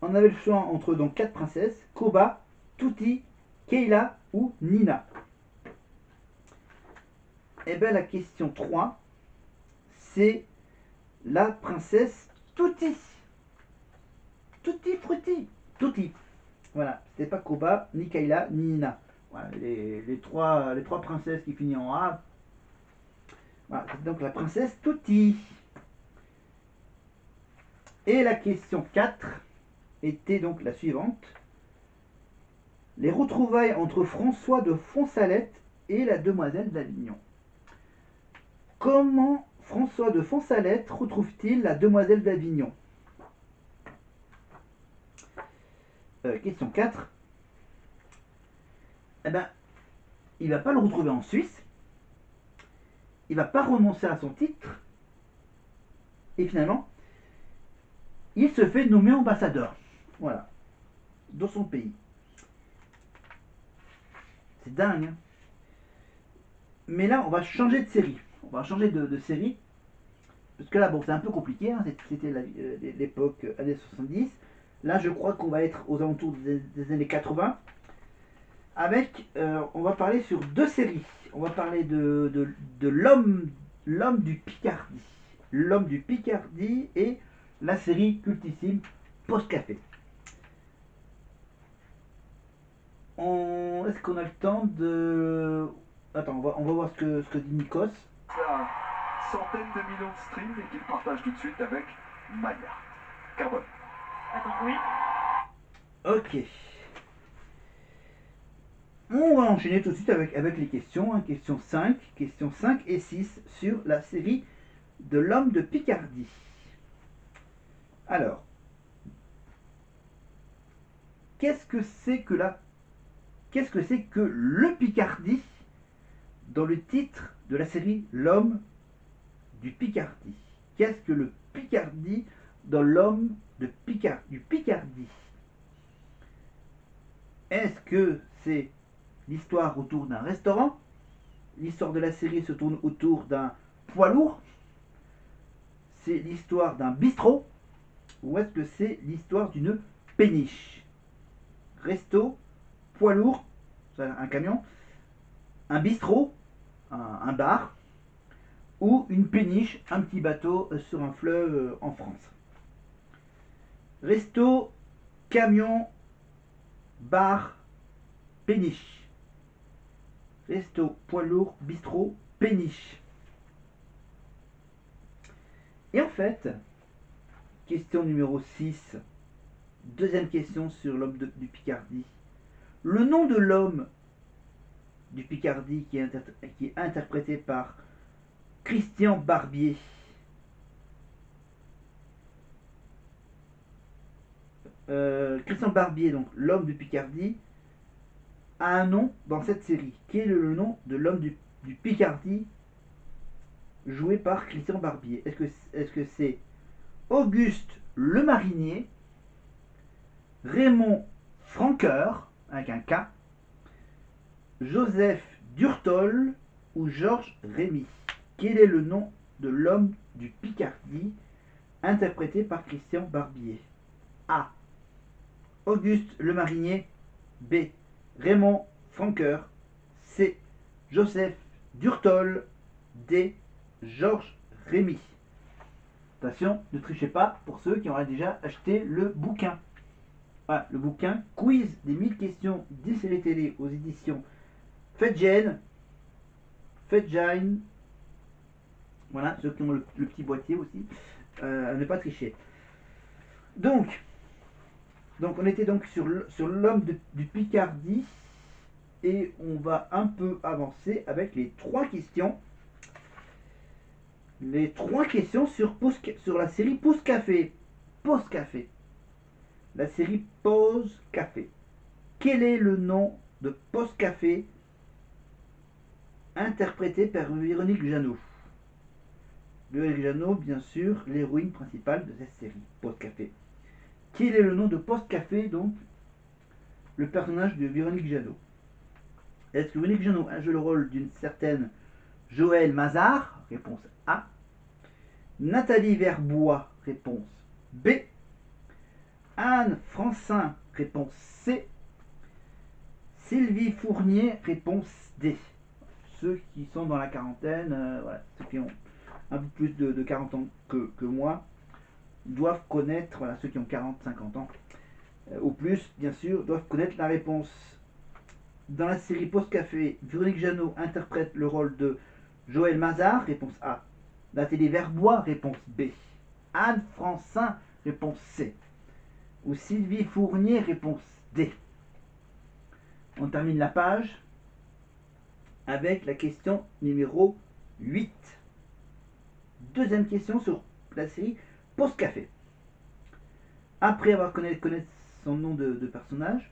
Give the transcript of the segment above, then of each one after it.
On avait le choix entre donc 4 princesses, Koba, Tuti, Keila ou Nina. Et bien la question 3, c'est la princesse Tuti. Tutti frutti. Tuti. Voilà, c'était pas Koba, ni Keila, ni Nina. Voilà, les trois princesses qui finissent en A. Voilà, c'est donc la princesse Tuti. Et la question 4 était donc la suivante. Les retrouvailles entre François de Fonsalette et la demoiselle d'Avignon. Comment François de Fonsalette retrouve-t-il la demoiselle d'Avignon? Question 4. Eh ben, il va pas le retrouver en Suisse, il va pas renoncer à son titre, et finalement, il se fait nommer ambassadeur. Voilà, dans son pays. C'est dingue, hein. Mais là, on va changer de série. On va changer de série. Parce que là, bon, c'est un peu compliqué. Hein. C'était l'époque années 70. Là, je crois qu'on va être aux alentours des années 80. Avec, on va parler sur deux séries. On va parler de l'homme du Picardie. L'homme du Picardie et la série cultissime Post Café. Est-ce qu'on a le temps de... Attends, on va voir ce que dit Nikos. À centaines de millions de streams et qu'il partage tout de suite avec Maya. Carbone. Attends, oui. Ok. On va enchaîner tout de suite avec les questions. Hein. Questions 5 et 6 sur la série de l'homme de Picardie. Alors, qu'est-ce que c'est que le Picardie dans le titre de la série L'homme du Picardie? Qu'est-ce que le Picardie dans l'homme du Picardie? Est-ce que c'est l'histoire autour d'un restaurant? L'histoire de la série se tourne autour d'un poids lourd? C'est l'histoire d'un bistrot? Ou est-ce que c'est l'histoire d'une péniche? Resto, poids lourd, un camion, un bistrot, un bar, ou une péniche, un petit bateau sur un fleuve en France. Resto, camion, bar, péniche. Resto, poids lourd, bistrot, péniche. Et en fait, question numéro 6, deuxième question sur l'homme du Picardie. Le nom de l'homme du Picardie qui est interprété par Christian Barbier. Christian Barbier, donc l'homme du Picardie, a un nom dans cette série. Quel est le nom de l'homme du Picardie joué par Christian Barbier? Est-ce que c'est Auguste le Marinier, Raymond Franqueur, avec un K, Joseph Durtol ou Georges Rémy? Quel est le nom de l'homme du Picardie interprété par Christian Barbier? A. Auguste le Marinier. B. Raymond Franqueur. C. Joseph Durtol. D. Georges Rémy. Attention, ne trichez pas pour ceux qui auraient déjà acheté le bouquin. Voilà, le bouquin Quiz des 1000 questions des séries télé aux éditions Fedgen. Voilà, ceux qui ont le petit boîtier aussi. À ne pas tricher. Donc on était donc sur l'homme du Picardie et on va un peu avancer avec les trois questions. Les trois questions sur la série Pause Café. Pause Café. La série Pause Café. Quel est le nom de Pause Café interprété par Véronique Jeannot? Véronique Jeannot, bien sûr, l'héroïne principale de cette série, Pause Café. Quel est le nom de Pause Café, donc, le personnage de Véronique Jeannot? Est-ce que Véronique Jeannot a joué le rôle d'une certaine Joëlle Mazard? Réponse A. Nathalie Verbois? Réponse B. Anne Francin, réponse C. Sylvie Fournier, réponse D. Ceux qui sont dans la quarantaine, voilà, ceux qui ont un peu plus de 40 ans que moi, doivent connaître, voilà, ceux qui ont 40-50 ans, ou plus, bien sûr, doivent connaître la réponse. Dans la série Pause Café, Véronique Jeannot interprète le rôle de Joël Mazard, réponse A. Nathalie Verbois, réponse B. Anne Francin, réponse C. Ou Sylvie Fournier, réponse D. On termine la page avec la question numéro 8. Deuxième question sur la série Pause Café. Après avoir connaître son nom de personnage,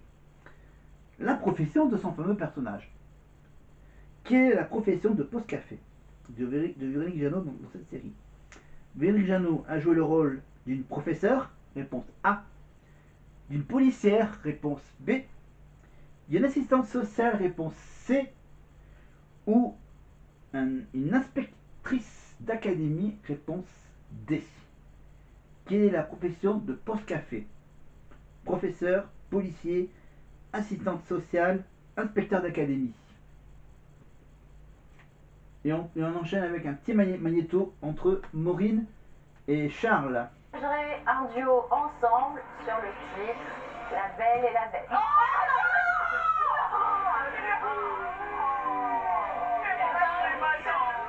la profession de son fameux personnage. Quelle est la profession de Pause Café de Véronique Jeannot dans cette série? Véronique Jeannot a joué le rôle d'une professeure, réponse A. D'une policière, réponse B. D'une assistante sociale, réponse C. Ou une inspectrice d'académie, réponse D. Quelle est la profession de Pause Café? Professeur, policier, assistante sociale, inspecteur d'académie. Et on enchaîne avec un petit magnéto entre Maureen et Charles. Un duo ensemble sur le titre La Belle et la Bête.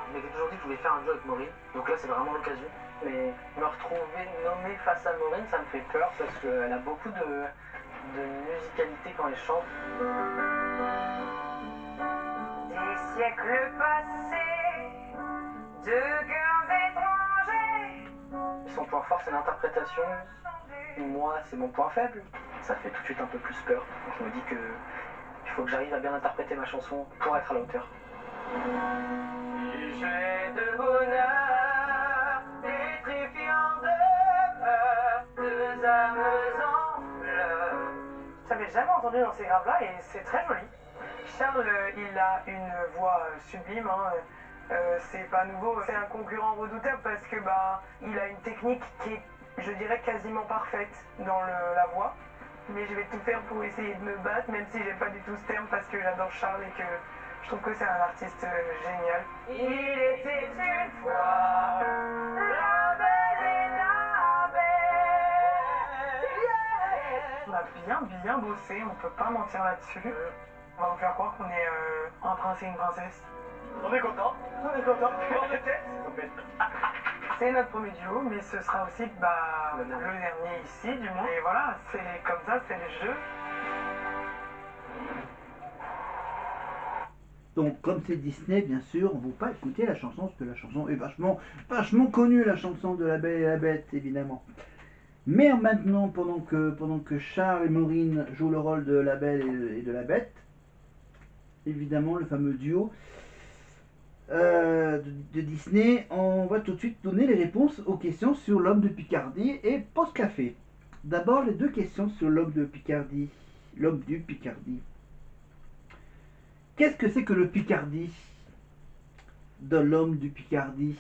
Je m'étais toujours dit que je voulais faire un duo avec Maureen, donc là c'est vraiment l'occasion. Mais me retrouver nommé face à Maureen, ça me fait peur parce qu'elle a beaucoup de musicalité quand elle chante. Des siècles passés, deux cœurs étrangers. Son point fort c'est l'interprétation, moi c'est mon point faible. Ça fait tout de suite un peu plus peur. Donc je me dis que il faut que j'arrive à bien interpréter ma chanson pour être à la hauteur. J'ai de bonheur, pétrifiant de peur, deux âmes en pleurs. J'avais jamais entendu dans ces graves-là et c'est très joli. Charles, il a une voix sublime, hein. C'est pas nouveau, c'est un concurrent redoutable parce que il a une technique qui est, je dirais, quasiment parfaite dans la voix. Mais je vais tout faire pour essayer de me battre, même si j'aime pas du tout ce terme parce que j'adore Charles et que je trouve que c'est un artiste génial. Il était une fois la belle et la bête. On a bien bossé, on peut pas mentir là-dessus. On va vous faire croire qu'on est un prince et une princesse. On est content. Mort de tête. C'est notre premier duo, mais ce sera aussi le dernier ici, du moins. Et voilà, c'est comme ça, c'est le jeu. Donc, comme c'est Disney, bien sûr, on ne va pas écouter la chanson, parce que la chanson est vachement connue, la chanson de La Belle et la Bête, évidemment. Mais maintenant, pendant que Charles et Maureen jouent le rôle de La Belle et de la Bête, évidemment, le fameux duo de Disney, on va tout de suite donner les réponses aux questions sur l'homme de Picardie et Pause Café. D'abord, les deux questions sur l'homme de Picardie. L'homme du Picardie. Qu'est-ce que c'est que le Picardie de l'homme du Picardie?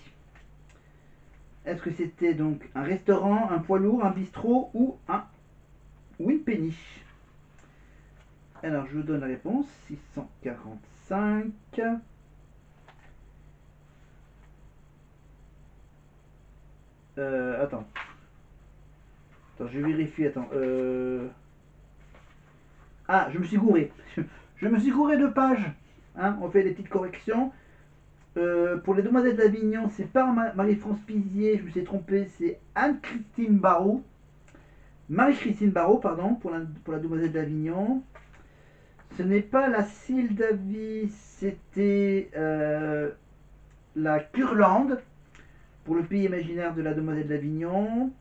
Est-ce que c'était donc un restaurant, un poids lourd, un bistrot ou une péniche? Alors, je vous donne la réponse. 645. Attends, je vérifie, Ah, je me suis gouré. Je me suis gouré de page. Hein, on fait des petites corrections. Pour les Demoiselles d'Avignon, c'est pas Marie-France Pizier, je me suis trompé, c'est Anne-Christine Barrault. Marie-Christine Barrault, pardon, pour la Demoiselle d'Avignon. Ce n'est pas la Cille d'Avy, c'était la Curlande, pour le pays imaginaire de la Demoiselle d'Avignon.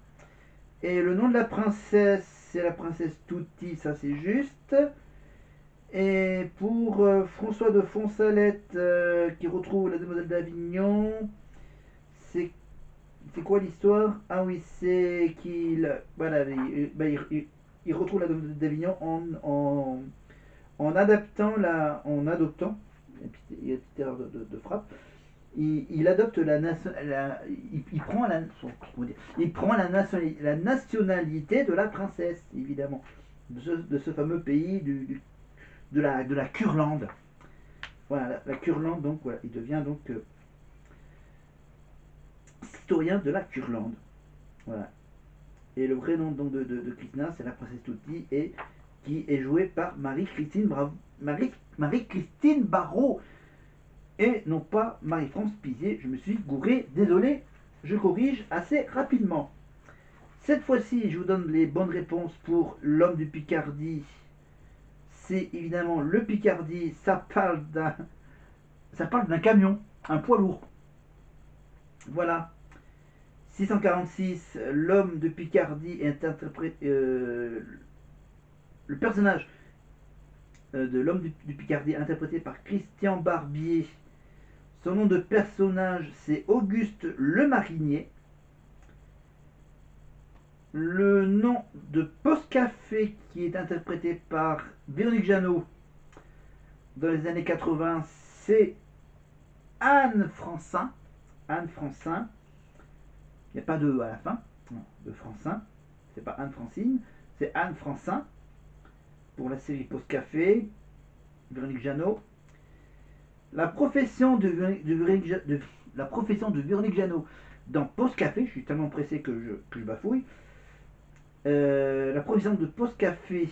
Et le nom de la princesse, c'est la princesse Touti, ça c'est juste. Et pour François de Fonsalette qui retrouve la Demoiselle d'Avignon, c'est quoi l'histoire? Ah oui, c'est qu'il il retrouve la Demoiselle d'Avignon en adoptant, il y a une petite erreur de frappe, il adopte il prend la nationalité de la princesse, évidemment, de ce fameux pays de la Curlande. Voilà, la Curlande, donc voilà, il devient donc citoyen de la Curlande. Voilà. Et le vrai nom donc de Krishna, c'est la princesse Tuti, et qui est jouée par Marie-Christine Barrault, et non pas Marie-France Pizier. Je me suis gouré, désolé, je corrige assez rapidement. Cette fois-ci, je vous donne les bonnes réponses pour l'homme du Picardie. C'est évidemment le Picardie, ça parle d'un camion, un poids lourd. Voilà. 646, l'homme de Picardie est interprété. Le personnage de l'homme du Picardie est interprété par Christian Barbier. Son nom de personnage, c'est Auguste Le Marinier. Le nom de Postcafé qui est interprété par Véronique Jeannot dans les années 80, c'est Anne Francin. Anne Francin. Il n'y a pas de à la fin. Non, de Francin. C'est pas Anne Francine, c'est Anne Francin. Pour la série Postcafé, Véronique Jeannot. La profession de Véronique Jeannot dans Postcafé, je suis tellement pressé que je bafouille. La profession de Postcafé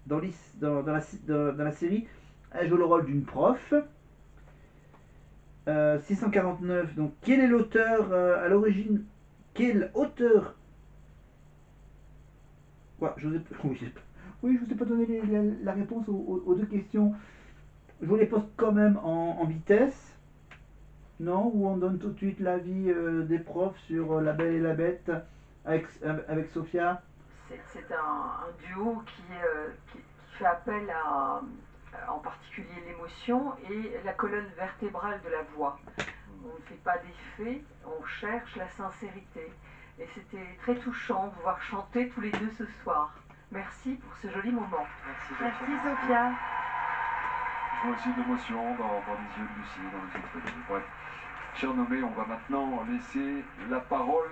dans la série, elle joue le rôle d'une prof. 649, donc quel est l'auteur à l'origine? Quel auteur? Quoi, je vous ai pas donné la réponse aux deux questions. Je vous les pose quand même en vitesse. Non? Ou on donne tout de suite l'avis des profs sur La Belle et la Bête avec Sophia? C'est un duo qui fait appel à, en particulier l'émotion et la colonne vertébrale de la voix. On ne fait pas d'effet, on cherche la sincérité. Et c'était très touchant de vous voir chanter tous les deux ce soir. Merci pour ce joli moment. Merci Sophia. Je vois aussi de l'émotion dans les yeux de Lucie, dans les yeux de Frédéric. Bref, chers nommés, on va maintenant laisser la parole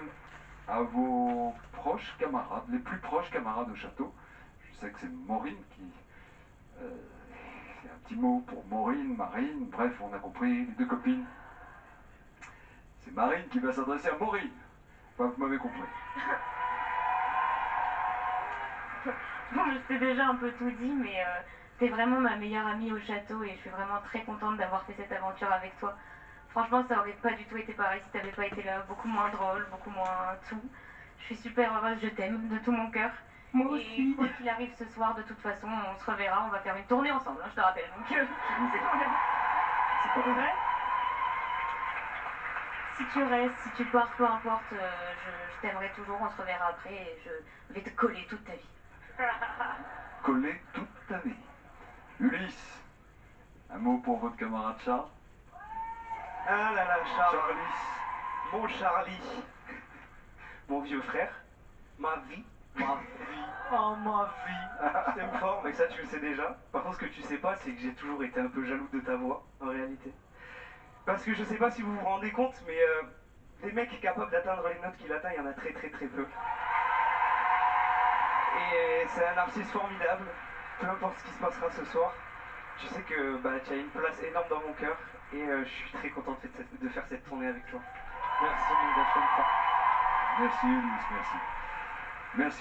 à vos proches camarades, les plus proches camarades au château. Je sais que c'est Maureen qui... un petit mot pour Maureen, Marine, bref, on a compris, les deux copines. C'est Marine qui va s'adresser à Maureen. Enfin, vous m'avez compris. Bon, je t'ai déjà un peu tout dit, mais t'es vraiment ma meilleure amie au château et je suis vraiment très contente d'avoir fait cette aventure avec toi. Franchement, ça aurait pas du tout été pareil si t'avais pas été là, beaucoup moins drôle, beaucoup moins tout. Je suis super heureuse, je t'aime de tout mon cœur. Moi Et aussi. quoi qu'il arrive ce soir, de toute façon, on se reverra, on va faire une tournée ensemble, hein, je te rappelle. Donc, c'est C'est pas vrai. Si tu restes, si tu pars, peu importe, je t'aimerai toujours, on se reverra après et je vais te coller toute ta vie. Coller toute ta vie. Ulysse, un mot pour votre camarade Charles? Ah là là, Charles, Charlie. mon Charlie, mon vieux frère, ma vie, oh ma vie, je t'aime fort, mais ça tu le sais déjà. Par contre, ce que tu sais pas, c'est que j'ai toujours été un peu jaloux de ta voix, en réalité. Parce que je sais pas si vous vous rendez compte, mais des mecs capables d'atteindre les notes qu'il atteint, il y en a très peu. Et c'est un artiste formidable, peu importe ce qui se passera ce soir. Je sais que tu as une place énorme dans mon cœur et je suis très content de faire cette tournée avec toi. Merci mon gars, je t'aime fort. Merci Ulysse, merci. Merci à